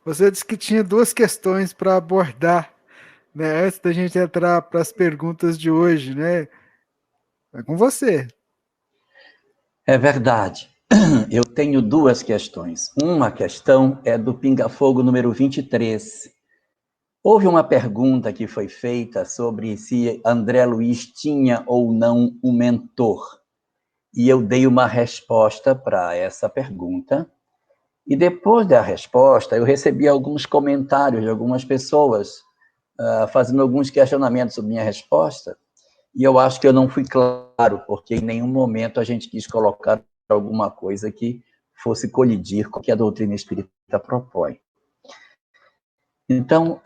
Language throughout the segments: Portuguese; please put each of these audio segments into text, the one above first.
Você disse que tinha duas questões para abordar, né? Antes da gente entrar para as perguntas de hoje, né? É com você. É verdade. Eu tenho duas questões. Uma questão é do Pinga-Fogo número 23. Houve uma pergunta que foi feita sobre se André Luiz tinha ou não um mentor. E eu dei uma resposta para essa pergunta. E depois da resposta, eu recebi alguns comentários de algumas pessoas fazendo alguns questionamentos sobre minha resposta. E eu acho que eu não fui claro, porque em nenhum momento a gente quis colocar alguma coisa que fosse colidir com o que a doutrina espírita propõe. Então,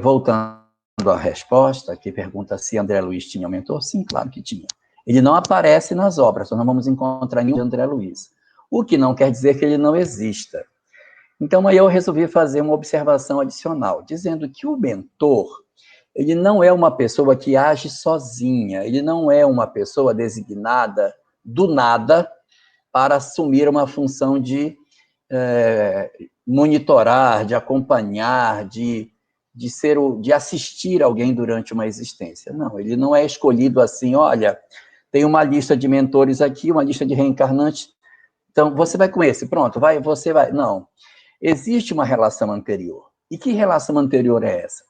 voltando à resposta, que pergunta se André Luiz tinha um mentor, sim, claro que tinha. Ele não aparece nas obras, nós não vamos encontrar nenhum de André Luiz. O que não quer dizer que ele não exista. Então, aí eu resolvi fazer uma observação adicional, dizendo que o mentor, ele não é uma pessoa que age sozinha, ele não é uma pessoa designada do nada para assumir uma função de monitorar, de acompanhar, de assistir alguém durante uma existência. Não, ele não é escolhido assim, olha, tem uma lista de mentores aqui, uma lista de reencarnantes, então você vai com esse, pronto, você vai. Não, existe uma relação anterior. E que relação anterior é essa?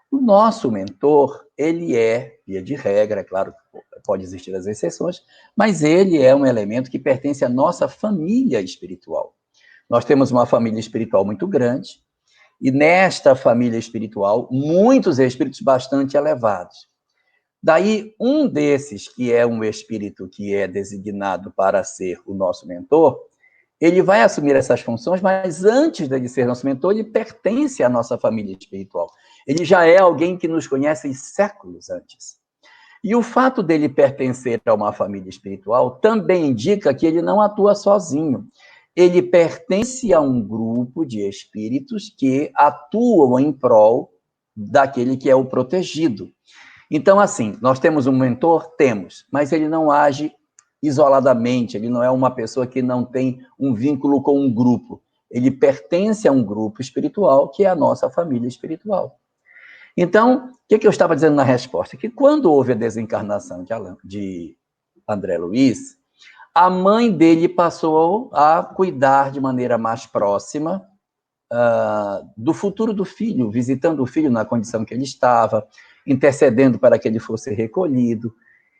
O nosso mentor, ele é, via de regra, é claro que pode existir as exceções, mas ele é um elemento que pertence à nossa família espiritual. Nós temos uma família espiritual muito grande, e nesta família espiritual, muitos espíritos bastante elevados. Daí, um desses, que é um espírito que é designado para ser o nosso mentor, ele vai assumir essas funções, mas antes dele ser nosso mentor, ele pertence à nossa família espiritual. Ele já é alguém que nos conhece séculos antes. E o fato dele pertencer a uma família espiritual também indica que ele não atua sozinho. Ele pertence a um grupo de espíritos que atuam em prol daquele que é o protegido. Então, assim, nós temos um mentor? Temos, mas ele não age isoladamente, ele não é uma pessoa que não tem um vínculo com um grupo. Ele pertence a um grupo espiritual que é a nossa família espiritual. Então, o que eu estava dizendo na resposta? Que quando houve a desencarnação de André Luiz, a mãe dele passou a cuidar de maneira mais próxima do futuro do filho, visitando o filho na condição que ele estava, intercedendo para que ele fosse recolhido.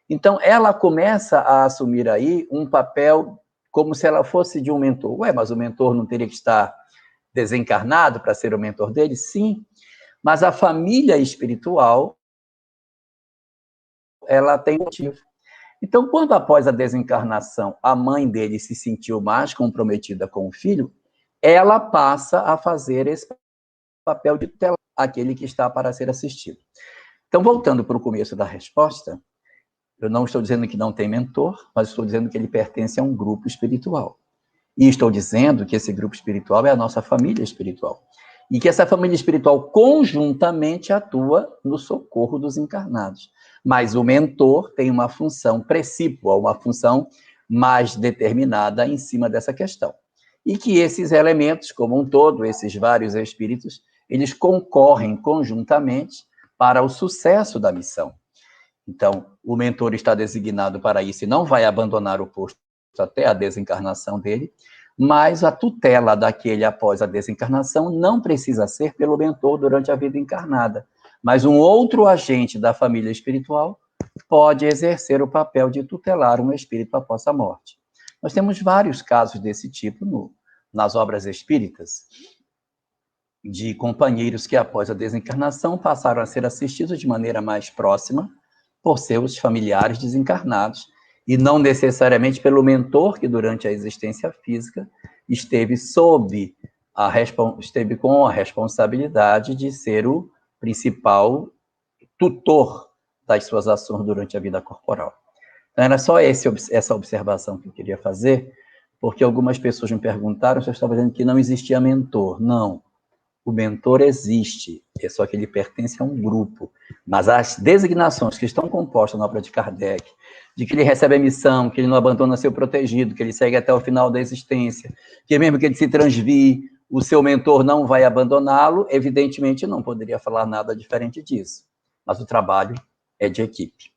Então, ela começa a assumir aí um papel como se ela fosse de um mentor. Ué, mas o mentor não teria que estar desencarnado para ser o mentor dele? Sim, mas a família espiritual, ela tem motivo. Então, quando após a desencarnação a mãe dele se sentiu mais comprometida com o filho, ela passa a fazer esse papel de tutelar aquele que está para ser assistido. Então, voltando para o começo da resposta, eu não estou dizendo que não tem mentor, mas estou dizendo que ele pertence a um grupo espiritual. E estou dizendo que esse grupo espiritual é a nossa família espiritual. E que essa família espiritual conjuntamente atua no socorro dos encarnados. Mas o mentor tem uma função precípua, uma função mais determinada em cima dessa questão. E que esses elementos, como um todo, esses vários espíritos, eles concorrem conjuntamente para o sucesso da missão. Então, o mentor está designado para isso e não vai abandonar o posto até a desencarnação dele, mas a tutela daquele após a desencarnação não precisa ser pelo mentor durante a vida encarnada, mas um outro agente da família espiritual pode exercer o papel de tutelar um espírito após a morte. Nós temos vários casos desse tipo nas obras espíritas, de companheiros que após a desencarnação passaram a ser assistidos de maneira mais próxima por seus familiares desencarnados, e não necessariamente pelo mentor que durante a existência física esteve esteve com a responsabilidade de ser o principal tutor das suas ações durante a vida corporal. Então, era só essa observação que eu queria fazer, porque algumas pessoas me perguntaram se eu estava dizendo que não existia mentor. Não. O mentor existe, é só que ele pertence a um grupo. Mas as designações que estão compostas na obra de Kardec, de que ele recebe a missão, que ele não abandona seu protegido, que ele segue até o final da existência, que mesmo que ele se transvie, o seu mentor não vai abandoná-lo, evidentemente não poderia falar nada diferente disso. Mas o trabalho é de equipe.